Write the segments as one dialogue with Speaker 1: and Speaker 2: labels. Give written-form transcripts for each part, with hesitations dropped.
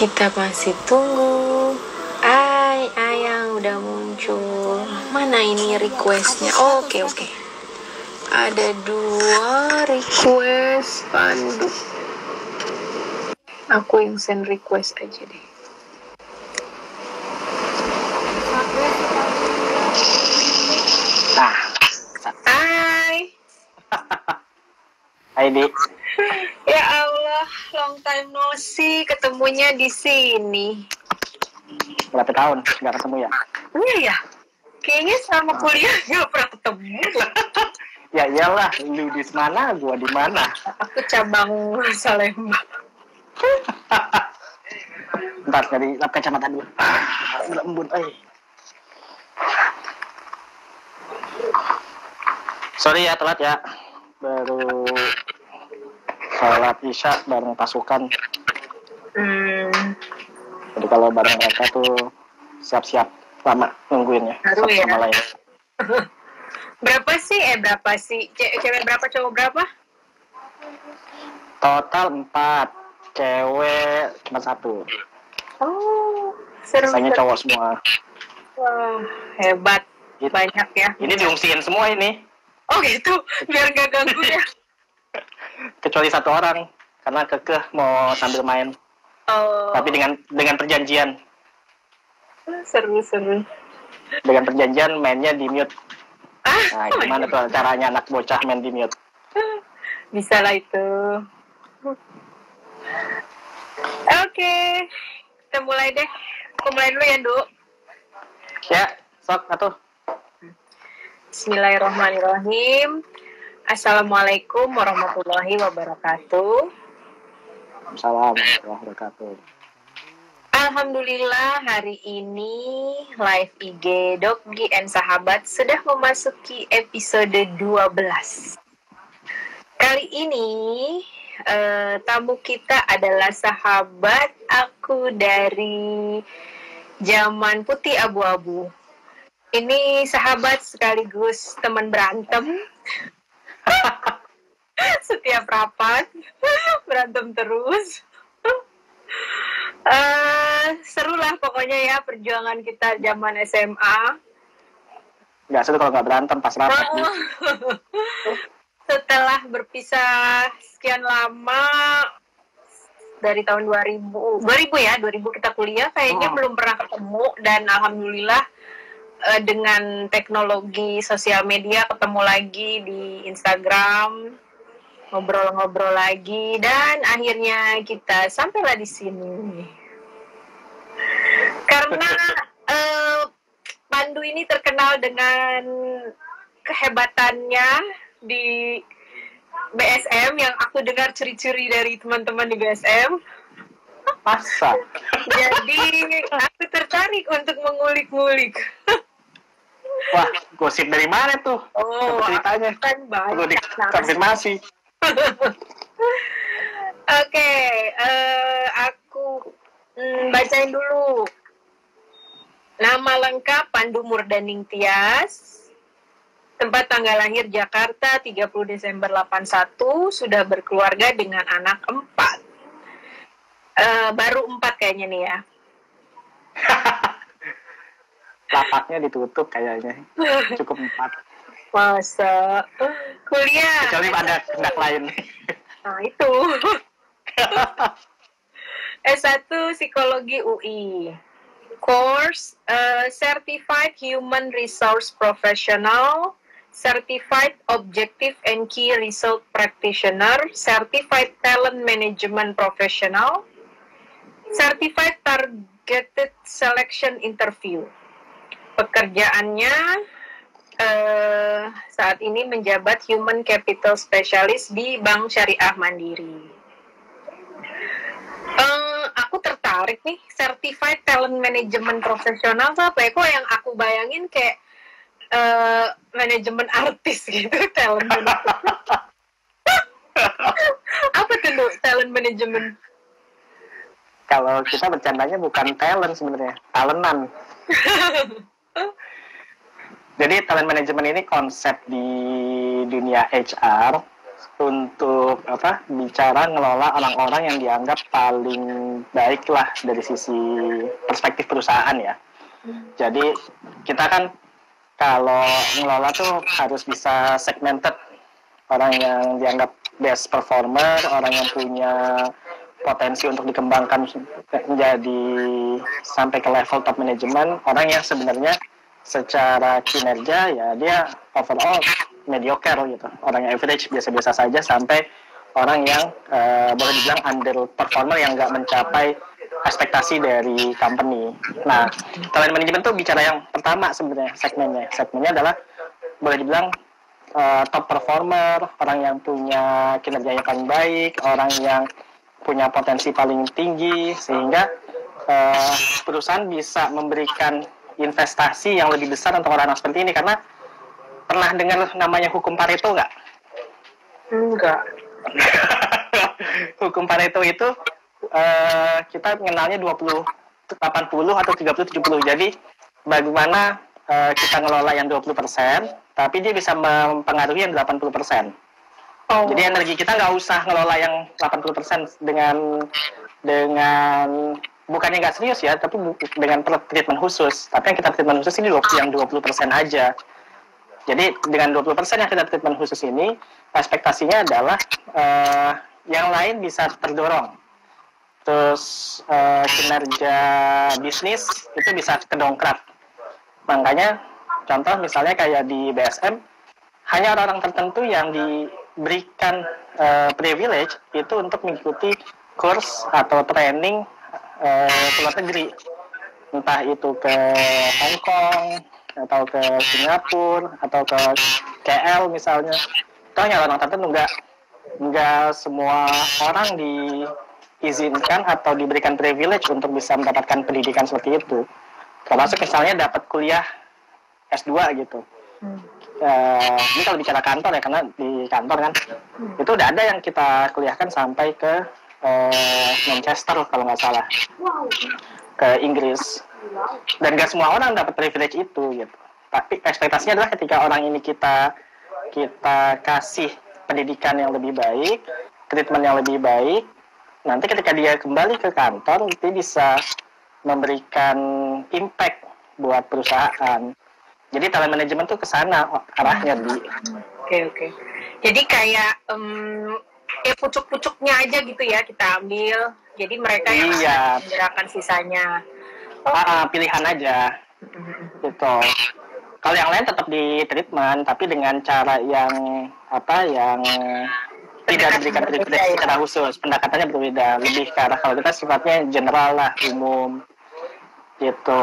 Speaker 1: Kita masih tunggu. Ayang udah muncul. Mana ini requestnya? Oke. Ada 2 request Pandu. Aku yang send request aja deh.
Speaker 2: Hai Di.
Speaker 1: Ya Allah, long time no see, ketemunya di sini.
Speaker 2: Berapa tahun nggak ketemu ya?
Speaker 1: Iya ya, kayaknya selama kuliah nggak pernah ketemu.
Speaker 2: Ya iyalah, lu di mana, gua di mana.
Speaker 1: Aku cabang Salemba.
Speaker 2: Ntar dari lap kacamata dulu. Lembut, Sorry ya telat ya. Baru sholat isya bareng pasukan. Jadi kalau bareng mereka tuh siap-siap lama nungguinnya.
Speaker 1: Baru ya.
Speaker 2: Sama lain.
Speaker 1: Berapa sih? Cewek berapa, cowok berapa?
Speaker 2: Total 4, cewek cuma 1.
Speaker 1: Oh, seru.
Speaker 2: Sisanya cowok semua.
Speaker 1: Wah, hebat. Banyak ya.
Speaker 2: Ini diungsiin semua ini.
Speaker 1: Oh gitu, biar nggak ganggu ya.
Speaker 2: Kecuali 1 orang, karena kekeh mau sambil main.
Speaker 1: Oh.
Speaker 2: Tapi dengan perjanjian.
Speaker 1: Seru.
Speaker 2: Dengan perjanjian mainnya di mute. Nah, gimana tuh caranya anak bocah main di mute?
Speaker 1: Bisa lah itu. Oke, kita mulai deh. Aku mulai dulu ya, Du.
Speaker 2: Ya, sok atuh.
Speaker 1: Bismillahirrahmanirrahim. Assalamualaikum warahmatullahi wabarakatuh.
Speaker 2: Assalamualaikum warahmatullahi wabarakatuh.
Speaker 1: Alhamdulillah hari ini live IG Doggy and Sahabat sudah memasuki episode 12. Kali ini tamu kita adalah sahabat aku dari zaman putih abu-abu. Ini sahabat sekaligus teman berantem. Setiap rapat berantem terus. Seru lah pokoknya ya perjuangan kita zaman SMA.
Speaker 2: Nggak seru kalau nggak berantem pas rapat.
Speaker 1: Setelah berpisah sekian lama dari tahun 2000 kita kuliah kayaknya belum pernah ketemu, dan alhamdulillah dengan teknologi sosial media ketemu lagi di Instagram, ngobrol-ngobrol lagi, dan akhirnya kita sampailah di sini. Karena Pandu ini terkenal dengan kehebatannya di BSM yang aku dengar ciri-ciri dari teman-teman di BSM.
Speaker 2: Masa?
Speaker 1: Jadi aku tertarik untuk mengulik-ngulik.
Speaker 2: Wah, gosip dari mana tuh?
Speaker 1: Oh,
Speaker 2: ceritanya
Speaker 1: kan
Speaker 2: perlu
Speaker 1: banyak.
Speaker 2: dikonfirmasi.
Speaker 1: Oke, aku bacain dulu. Nama lengkap Pandu Murdaning Tias. Tempat tanggal lahir Jakarta 30 Desember 81. Sudah berkeluarga dengan anak 4. Baru 4 kayaknya nih ya.
Speaker 2: Lapaknya ditutup kayaknya. Cukup 4.
Speaker 1: Masa kuliah.
Speaker 2: Kecuali ada kehendak lain.
Speaker 1: Nah itu. S1 Psikologi UI. Course Certified Human Resource Professional, Certified Objective and Key Result Practitioner, Certified Talent Management Professional, Certified Targeted Selection Interview. Pekerjaannya saat ini menjabat Human Capital Specialist di Bank Syariah Mandiri. Aku tertarik nih, Certified Talent Management Professional tuh apa ya? Kok yang aku bayangin kayak manajemen artis gitu, talent management. Apa tuh talent management?
Speaker 2: Kalau kita bercandanya bukan talent sebenarnya, talentan. Jadi talent management ini konsep di dunia HR untuk bicara ngelola orang-orang yang dianggap paling baik lah dari sisi perspektif perusahaan ya. Jadi kita kan kalau ngelola tuh harus bisa segmented, orang yang dianggap best performer, orang yang punya potensi untuk dikembangkan menjadi sampai ke level top management, orang yang sebenarnya secara kinerja ya dia overall mediocre gitu, orang yang average biasa-biasa saja, sampai orang yang boleh dibilang underperformer yang nggak mencapai ekspektasi dari company. Nah, talent management tuh bicara yang pertama sebenarnya segmennya adalah boleh dibilang top performer, orang yang punya kinerja yang paling baik, orang yang punya potensi paling tinggi, sehingga perusahaan bisa memberikan investasi yang lebih besar untuk orang-orang seperti ini. Karena pernah dengar namanya hukum Pareto nggak?
Speaker 1: Enggak.
Speaker 2: Hukum Pareto itu kita mengenalnya 20-80 atau 30-70. Jadi bagaimana kita ngelola yang 20%, tapi dia bisa mempengaruhi yang 80%. Oh. Jadi energi kita nggak usah ngelola yang 80% dengan bukannya nggak serius ya, tapi dengan treatment khusus. Tapi yang kita treatment khusus ini yang 20% aja. Jadi dengan 20% yang kita treatment khusus ini, ekspektasinya adalah yang lain bisa terdorong. Terus kinerja bisnis itu bisa kedongkrak. Makanya contoh misalnya kayak di BSM, hanya orang-orang tertentu yang diberikan privilege itu untuk mengikuti kurs atau training ke luar negeri, entah itu ke Hong Kong atau ke Singapura atau ke KL misalnya. Itu hanya orang tertentu, nggak semua orang diizinkan atau diberikan privilege untuk bisa mendapatkan pendidikan seperti itu. Termasuk misalnya dapat kuliah S2 gitu. Ini kalau bicara kantor ya, karena di kantor kan itu udah ada yang kita kuliahkan sampai ke Manchester kalau nggak salah, ke Inggris. Dan nggak semua orang dapat privilege itu gitu. Tapi ekspektasinya adalah ketika orang ini kita kasih pendidikan yang lebih baik, treatment yang lebih baik, nanti ketika dia kembali ke kantor dia bisa memberikan impact buat perusahaan. Jadi talent management tuh ke sana arahnya di.
Speaker 1: Oke. Jadi kayak pucuk-pucuknya aja gitu ya kita ambil. Jadi mereka yang menggerakkan sisanya.
Speaker 2: Pilihan aja. Gitu. Kalau yang lain tetap di treatment, tapi dengan cara yang tidak diberikan treatment secara khusus. Pendekatannya berbeda. Lebih ke arah, kalau kita sifatnya general lah, umum. Gitu.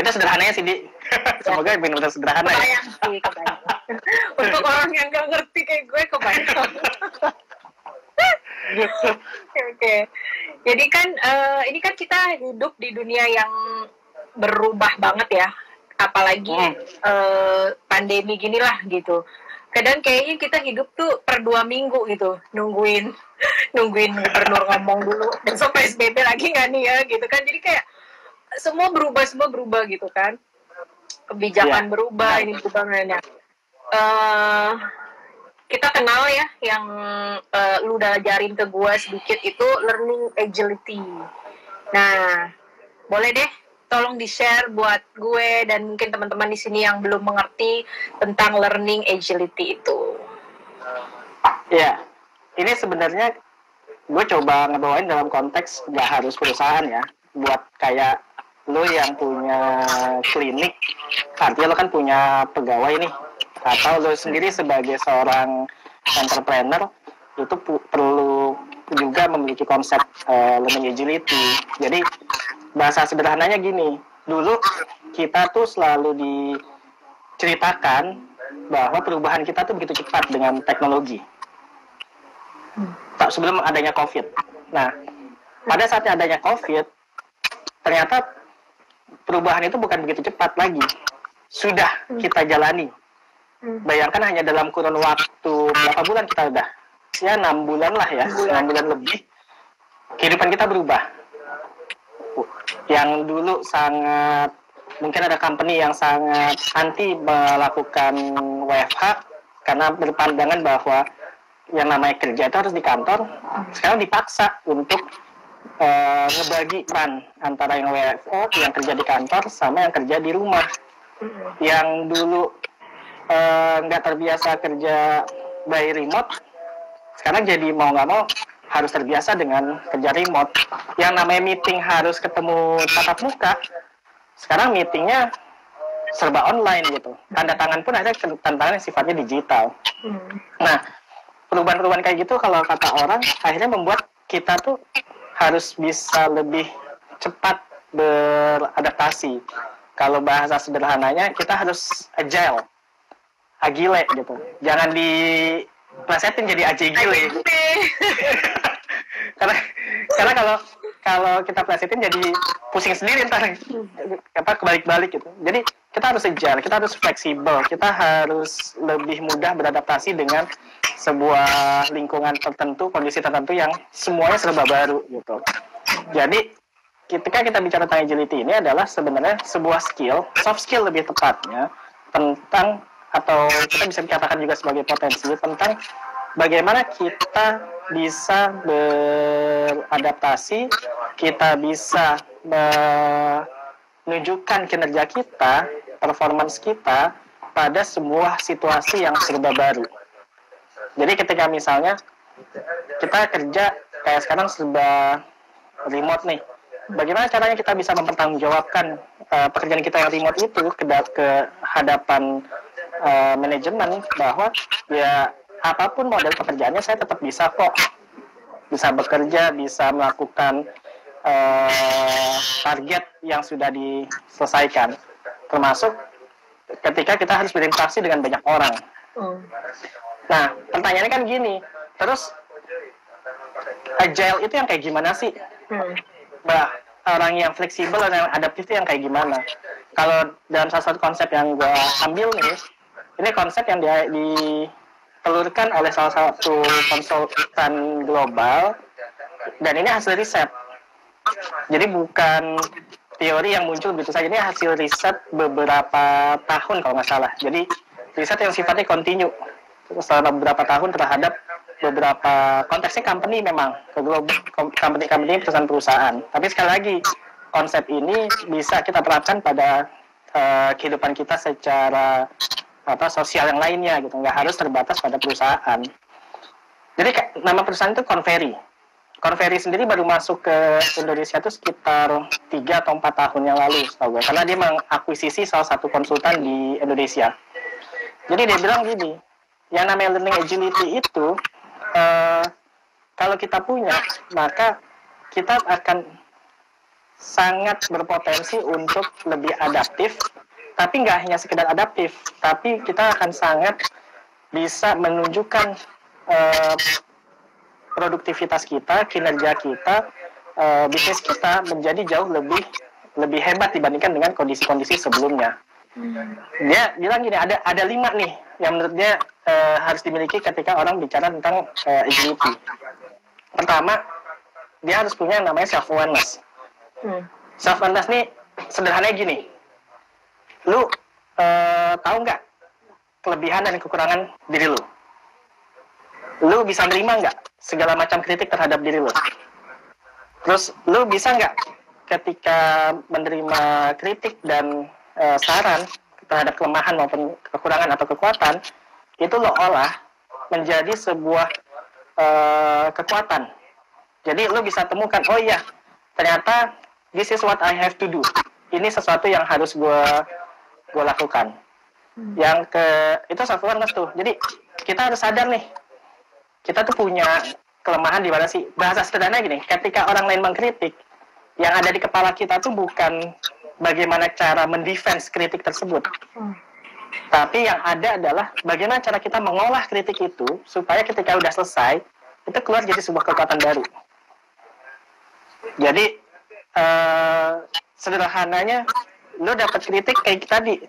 Speaker 2: Itu sederhananya sih, Di. Semoga benar-benar sederhana ya.
Speaker 1: Kebayang. Untuk orang yang nggak ngerti kayak gue, kebayang. Oke. Jadi kan ini kan kita hidup di dunia yang berubah banget ya. Apalagi pandemi gini lah gitu. Kadang kayaknya kita hidup tuh per 2 minggu gitu, nungguin gubernur ngomong dulu, besok PSBB lagi nggak nih ya gitu kan. Jadi kayak semua berubah gitu kan. Kebijakan berubah, ini berubah namanya. Kita kenal ya yang lu udah ajarin ke gue sedikit itu learning agility. Nah, boleh deh tolong di-share buat gue dan mungkin teman-teman di sini yang belum mengerti tentang learning agility itu.
Speaker 2: Ya, ini sebenarnya gue coba ngebawain dalam konteks nggak harus perusahaan ya. Buat kayak lo yang punya klinik, artinya lo kan punya pegawai nih, atau lo sendiri sebagai seorang entrepreneur itu perlu juga memiliki konsep learning agility. Jadi bahasa sederhananya gini, dulu kita tuh selalu diceritakan bahwa perubahan kita tuh begitu cepat dengan teknologi. Sebelum adanya COVID. Nah, pada saat adanya COVID, ternyata perubahan itu bukan begitu cepat lagi. Sudah kita jalani. Bayangkan hanya dalam kurun waktu berapa bulan kita udah? Ya 6 bulan lah ya, 6 bulan lebih. Kehidupan kita berubah. Yang dulu sangat, mungkin ada company yang sangat anti melakukan WFH karena berpandangan bahwa yang namanya kerja itu harus di kantor, sekarang dipaksa untuk ngebagi peran antara yang WFO, yang kerja di kantor, sama yang kerja di rumah. Yang dulu nggak terbiasa kerja by remote, sekarang jadi mau nggak mau harus terbiasa dengan kerja remote. Yang namanya meeting harus ketemu tatap muka, sekarang meetingnya serba online gitu. Tanda tangan pun ada tanda tangan yang sifatnya digital. Nah, perubahan-perubahan kayak gitu kalau kata orang akhirnya membuat kita tuh harus bisa lebih cepat beradaptasi. Kalau bahasa sederhananya kita harus agile gitu. Jangan diplesetin jadi agile. karena kalau kita plesetin jadi pusing sendiri ntar kebalik-balik gitu. Jadi kita harus agile, kita harus fleksibel, kita harus lebih mudah beradaptasi dengan sebuah lingkungan tertentu, kondisi tertentu yang semuanya serba baru gitu. Jadi ketika kita bicara tentang agility ini adalah sebenarnya sebuah skill, soft skill lebih tepatnya, tentang, atau kita bisa dikatakan juga sebagai potensi tentang bagaimana kita bisa beradaptasi, kita bisa menunjukkan kinerja kita, performance kita pada sebuah situasi yang serba baru. Jadi ketika misalnya kita kerja kayak sekarang serba remote nih, bagaimana caranya kita bisa mempertanggungjawabkan pekerjaan kita yang remote itu ke hadapan manajemen bahwa ya apapun model pekerjaannya saya tetap bisa kok, bisa bekerja, bisa melakukan target yang sudah diselesaikan, termasuk ketika kita harus berinteraksi dengan banyak orang. Nah, pertanyaannya kan gini, terus agile itu yang kayak gimana sih? Orang yang fleksibel dan yang adaptif itu yang kayak gimana? Kalau dalam salah satu konsep yang gue ambil nih, ini konsep yang ditelurkan oleh salah satu konsultan global, dan ini hasil riset. Jadi bukan teori yang muncul begitu saja, ini hasil riset beberapa tahun kalau nggak salah. Jadi riset yang sifatnya kontinu selama beberapa tahun terhadap beberapa konteksnya company, memang company perusahaan-perusahaan. Tapi sekali lagi konsep ini bisa kita terapkan pada kehidupan kita secara sosial yang lainnya gitu, nggak harus terbatas pada perusahaan. Jadi nama perusahaan itu Convery. Convery sendiri baru masuk ke Indonesia itu sekitar 3 atau 4 tahun yang lalu, setahu gue, karena dia mengakuisisi salah satu konsultan di Indonesia. Jadi dia bilang gini, yang namanya learning agility itu kalau kita punya, maka kita akan sangat berpotensi untuk lebih adaptif, tapi nggak hanya sekedar adaptif, tapi kita akan sangat bisa menunjukkan produktivitas kita, kinerja kita, bisnis kita menjadi jauh lebih hebat dibandingkan dengan kondisi-kondisi sebelumnya. Dia bilang gini, ada 5 nih yang menurut dia harus dimiliki ketika orang bicara tentang agility. Pertama, dia harus punya yang namanya self-awareness. Self-awareness nih sederhananya gini, lu tahu nggak kelebihan dan kekurangan diri lu? Lu bisa nerima nggak segala macam kritik terhadap diri lu? Terus lu bisa nggak ketika menerima kritik dan saran terhadap kelemahan maupun kekurangan atau kekuatan, itu lo olah menjadi sebuah kekuatan. Jadi lo bisa temukan, oh iya, ternyata this is what I have to do. Ini sesuatu yang harus gue lakukan. Itu self-awareness tuh. Jadi kita harus sadar nih, kita tuh punya kelemahan di mana sih? Bahasa sederhana gini, ketika orang lain mengkritik, yang ada di kepala kita tuh bukan bagaimana cara mendefense kritik tersebut. Tapi yang ada adalah bagaimana cara kita mengolah kritik itu supaya ketika udah selesai, itu keluar jadi sebuah kekuatan baru. Jadi sederhananya, lo dapat kritik kayak tadi,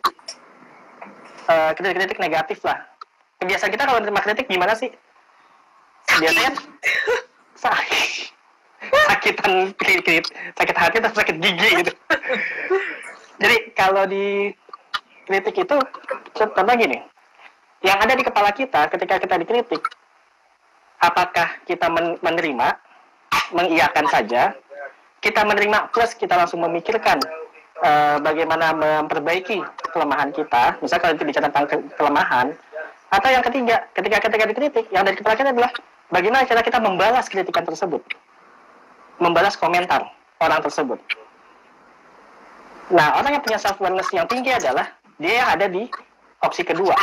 Speaker 2: kritik negatif lah. Kebiasaan kita kalau menerima kritik gimana sih? Biasanya sakitan kritik, sakit hati atau sakit gigi gitu. Jadi kalau di kritik itu contohnya gini, yang ada di kepala kita ketika kita dikritik, apakah kita menerima, mengiyakan saja, kita menerima plus kita langsung memikirkan bagaimana memperbaiki kelemahan kita, misal kalau itu bicara tentang kelemahan, atau yang ketiga, ketika dikritik, yang dari kepala kita adalah bagaimana cara kita membalas kritikan tersebut, membalas komentar orang tersebut. Nah, orang yang punya self-awareness yang tinggi adalah dia yang ada di opsi kedua.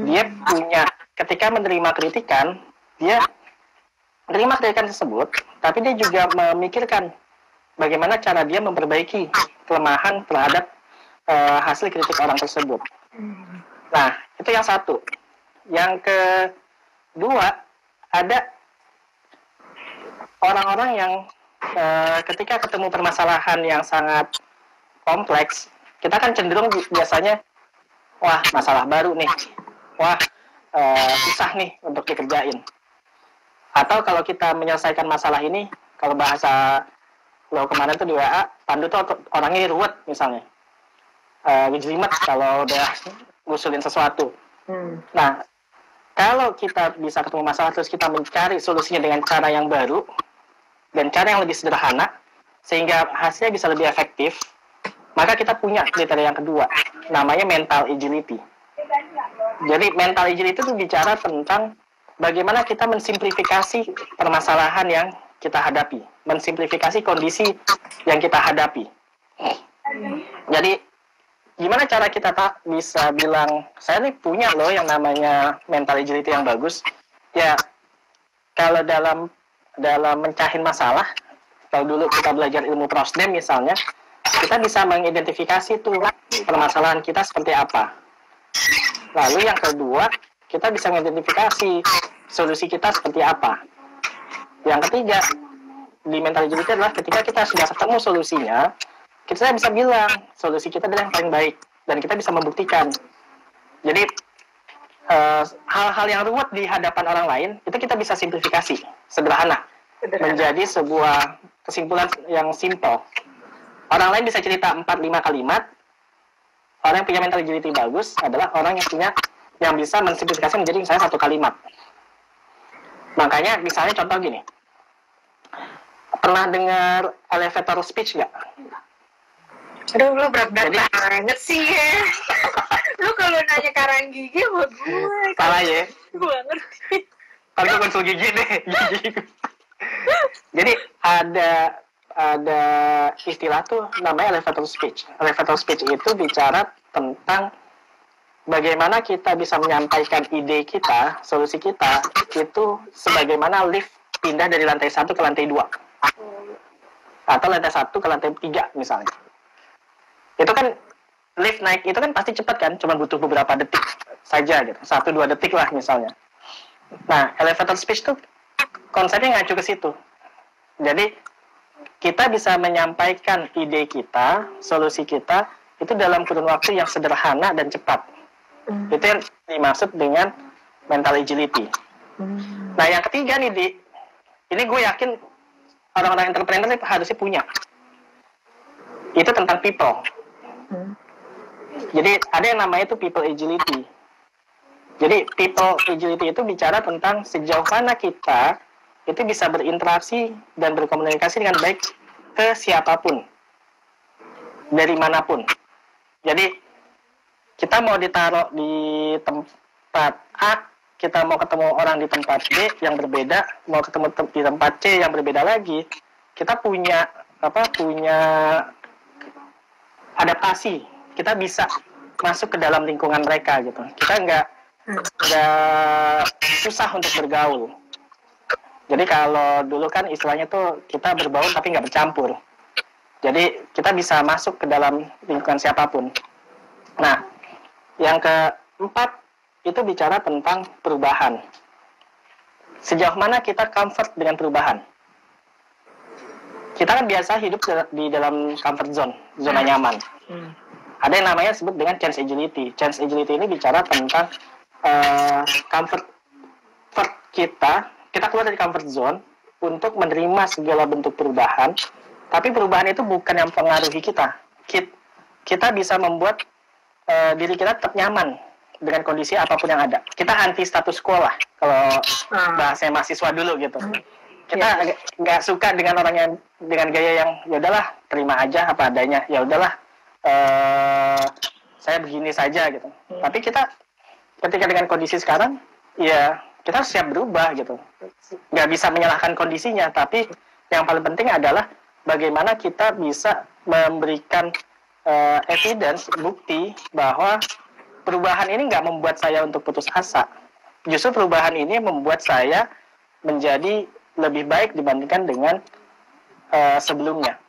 Speaker 2: Dia punya, ketika menerima kritikan, dia menerima kritikan tersebut, tapi dia juga memikirkan bagaimana cara dia memperbaiki kelemahan terhadap hasil kritik orang tersebut. Nah, itu yang satu. Yang kedua, ada orang-orang yang ketika ketemu permasalahan yang sangat kompleks, kita kan cenderung biasanya, wah masalah baru nih, wah susah nih untuk dikerjain. Atau kalau kita menyelesaikan masalah ini, kalau bahasa lo kemarin tuh di WA, Pandu tuh orangnya ruwet misalnya, ngejelimet kalau udah ngusulin sesuatu. Nah, kalau kita bisa ketemu masalah terus kita mencari solusinya dengan cara yang baru dan cara yang lebih sederhana sehingga hasilnya bisa lebih efektif, maka kita punya kriteria yang kedua, namanya mental agility. Jadi mental agility itu bicara tentang bagaimana kita mensimplifikasi permasalahan yang kita hadapi, mensimplifikasi kondisi yang kita hadapi. Jadi gimana cara kita tak bisa bilang saya nih punya loh yang namanya mental agility yang bagus? Ya kalau dalam mencahin masalah, kalau dulu kita belajar ilmu Prosdem misalnya, kita bisa mengidentifikasi tuh permasalahan kita seperti apa. Lalu yang kedua, kita bisa mengidentifikasi solusi kita seperti apa. Yang ketiga, di mental agility adalah ketika kita sudah ketemu solusinya, kita bisa bilang solusi kita adalah yang paling baik dan kita bisa membuktikan. Jadi hal-hal yang ruwet di hadapan orang lain itu kita bisa simplifikasi, sederhana, menjadi sebuah kesimpulan yang simple. Orang lain bisa cerita 4-5 kalimat. Orang yang punya mental agility bagus adalah orang yang bisa mensimplifikasi menjadi misalnya 1 kalimat. Makanya misalnya contoh gini, pernah dengar elevator speech nggak?
Speaker 1: Aduh, lu berat-berat banget sih ya. Lu kalau nanya karang gigi buat gue.
Speaker 2: Salah ya?
Speaker 1: Gue ngerti.
Speaker 2: Kalau konsul gigi deh, gigi. Jadi ada istilah tuh namanya elevator speech. Elevator speech itu bicara tentang bagaimana kita bisa menyampaikan ide kita, solusi kita, itu sebagaimana lift pindah dari lantai 1 ke lantai 2. Atau lantai 1 ke lantai 3 misalnya. Itu kan, lift naik itu kan pasti cepat kan, cuma butuh beberapa detik saja gitu. 1-2 detik lah misalnya. Nah, elevator speech tuh konsepnya ngacu ke situ. Jadi, kita bisa menyampaikan ide kita, solusi kita, itu dalam kurun waktu yang sederhana dan cepat. Itu yang dimaksud dengan mental agility. Nah, yang ketiga nih, Di, ini gue yakin orang-orang entrepreneur harusnya punya. Itu tentang people. Jadi ada yang namanya itu people agility. Jadi people agility itu bicara tentang sejauh mana kita itu bisa berinteraksi dan berkomunikasi dengan baik ke siapapun, dari manapun. Jadi kita mau ditaruh di tempat A, kita mau ketemu orang di tempat B yang berbeda, mau ketemu di tempat C yang berbeda lagi, kita punya adaptasi, kita bisa masuk ke dalam lingkungan mereka gitu. Kita nggak susah untuk bergaul. Jadi kalau dulu kan istilahnya tuh kita berbaur tapi nggak bercampur. Jadi kita bisa masuk ke dalam lingkungan siapapun. Nah, yang keempat itu bicara tentang perubahan. Sejauh mana kita comfort dengan perubahan? Kita kan biasa hidup di dalam comfort zone, zona nyaman. Ada yang namanya disebut dengan change agility. Change agility ini bicara tentang comfort kita keluar dari comfort zone untuk menerima segala bentuk perubahan, tapi perubahan itu bukan yang mempengaruhi kita. Kita bisa membuat diri kita tetap nyaman dengan kondisi apapun yang ada. Kita anti status quo lah kalau bahasa mahasiswa dulu gitu. Kita nggak suka dengan orang yang dengan gaya yang ya udahlah terima aja apa adanya, ya udahlah saya begini saja gitu. Tapi kita ketika dengan kondisi sekarang ya kita harus siap berubah gitu. Nggak bisa menyalahkan kondisinya, tapi yang paling penting adalah bagaimana kita bisa memberikan evidence, bukti bahwa perubahan ini nggak membuat saya untuk putus asa. Justru perubahan ini membuat saya menjadi lebih baik dibandingkan dengan sebelumnya.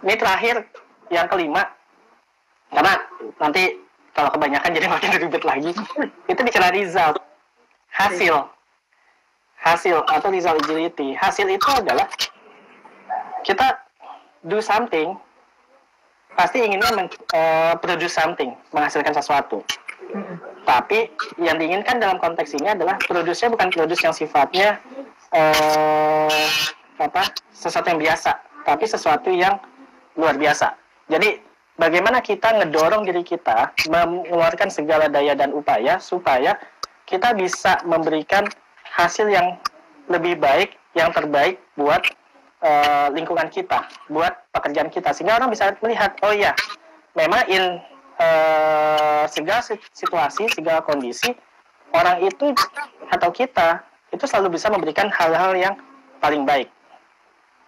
Speaker 2: Ini terakhir, yang kelima, karena nanti kalau kebanyakan jadi makin ribet lagi, itu bicara result, hasil atau result agility. Hasil itu adalah kita do something, pasti inginnya produce something, menghasilkan sesuatu. Tapi yang diinginkan dalam konteks ini adalah produce-nya bukan produce yang sifatnya sesuatu yang biasa, tapi sesuatu yang luar biasa. Jadi bagaimana kita ngedorong diri kita mengeluarkan segala daya dan upaya supaya kita bisa memberikan hasil yang lebih baik, yang terbaik buat lingkungan kita, buat pekerjaan kita, sehingga orang bisa melihat, oh ya, memang segala situasi, segala kondisi, orang itu atau kita itu selalu bisa memberikan hal-hal yang paling baik.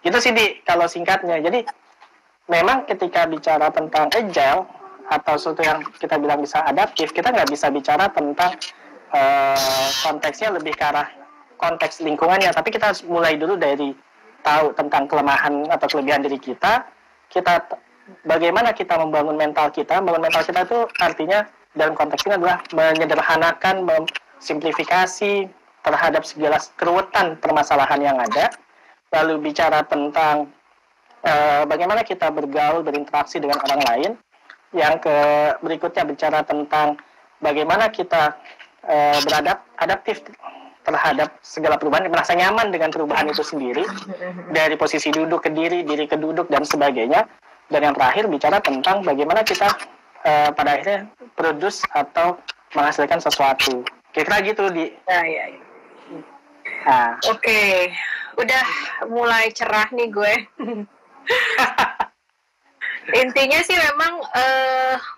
Speaker 2: Itu sih kalau singkatnya. Jadi memang ketika bicara tentang agile atau sesuatu yang kita bilang bisa adaptif, kita nggak bisa bicara tentang konteksnya lebih ke arah konteks lingkungannya, tapi kita harus mulai dulu dari tahu tentang kelemahan atau kelebihan diri kita, bagaimana kita membangun mental kita. Membangun mental kita itu artinya dalam konteks ini adalah menyederhanakan, simplifikasi terhadap segala keruwetan permasalahan yang ada, lalu bicara tentang bagaimana kita bergaul, berinteraksi dengan orang lain. Yang berikutnya bicara tentang bagaimana kita adaptif terhadap segala perubahan, merasa nyaman dengan perubahan itu sendiri, dari posisi duduk ke diri ke duduk, dan sebagainya. Dan yang terakhir bicara tentang bagaimana kita pada akhirnya produce atau menghasilkan sesuatu. Kira-kira gitu, Di.
Speaker 1: Ya. Nah. Oke, udah mulai cerah nih gue. Intinya sih memang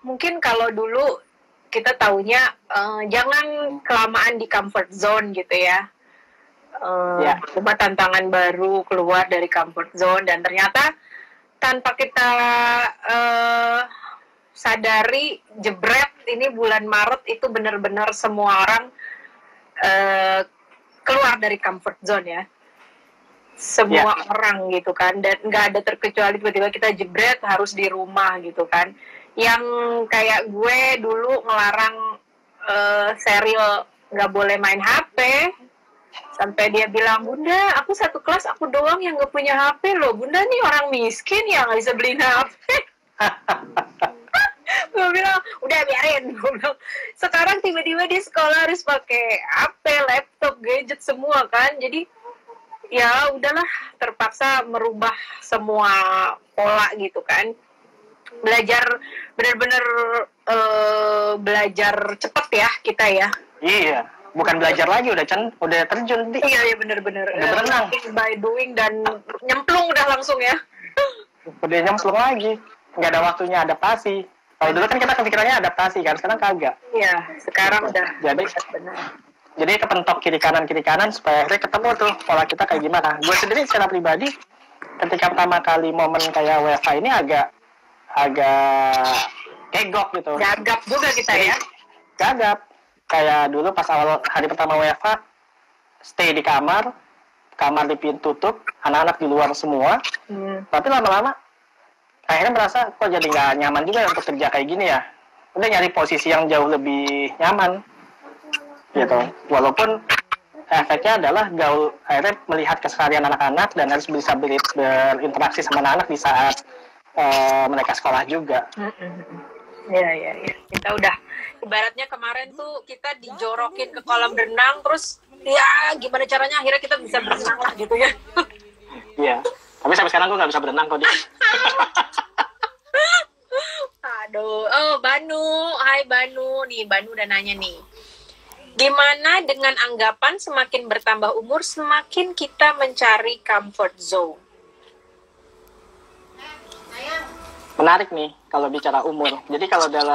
Speaker 1: mungkin kalau dulu kita taunya jangan kelamaan di comfort zone gitu ya. Coba tantangan baru, keluar dari comfort zone, dan ternyata tanpa kita sadari, jebret, ini bulan Maret itu benar-benar semua orang keluar dari comfort zone ya. Semua orang gitu kan, dan nggak ada terkecuali tiba-tiba kita jebret harus di rumah gitu kan. Yang kayak gue dulu ngelarang serial nggak boleh main HP, sampai dia bilang, Bunda, aku satu kelas aku doang yang nggak punya HP loh. Bunda nih orang miskin ya nggak bisa beliin HP. Gue bilang, udah biarin. Gue bilang, sekarang tiba-tiba di sekolah harus pakai HP, laptop, gadget semua kan. Jadi ya udahlah, terpaksa merubah semua pola gitu kan. Belajar benar-benar belajar cepat ya kita ya.
Speaker 2: Iya, bukan belajar lagi, udah terjun.
Speaker 1: Iya benar-benar.
Speaker 2: Udah berenang.
Speaker 1: By doing dan nyemplung udah langsung ya.
Speaker 2: Udah nyemplung lagi, nggak ada waktunya adaptasi. Kalau dulu kan kita kepikirannya adaptasi kan, sekarang kagak.
Speaker 1: Iya, sekarang udah.
Speaker 2: Jadi kepentok kiri kanan supaya akhirnya ketemu tuh pola kita kayak gimana. Gue sendiri secara pribadi ketika pertama kali momen kayak WFH ini agak kegok gitu.
Speaker 1: Gagap juga kita ya.
Speaker 2: Gagap. Kayak dulu pas awal hari pertama WFH, stay di kamar tutup, anak-anak di luar semua. Tapi lama-lama akhirnya merasa kok jadi nggak nyaman juga untuk kerja kayak gini ya. Udah nyari posisi yang jauh lebih nyaman gitu. Walaupun efeknya adalah gaul, akhirnya melihat keseharian anak-anak dan harus bisa berinteraksi sama anak-anak di saat mereka sekolah juga.
Speaker 1: Iya. Kita udah ibaratnya kemarin tuh kita dijorokin ke kolam renang, terus ya gimana caranya akhirnya kita bisa berenang lah gitu ya. Iya.
Speaker 2: Tapi sampai sekarang gue nggak bisa berenang kok, Di.
Speaker 1: Aduh, oh Banu, hai Banu, nih Banu udah nanya nih. Gimana dengan anggapan semakin bertambah umur, semakin kita mencari comfort zone?
Speaker 2: Menarik nih kalau bicara umur. Jadi kalau dalam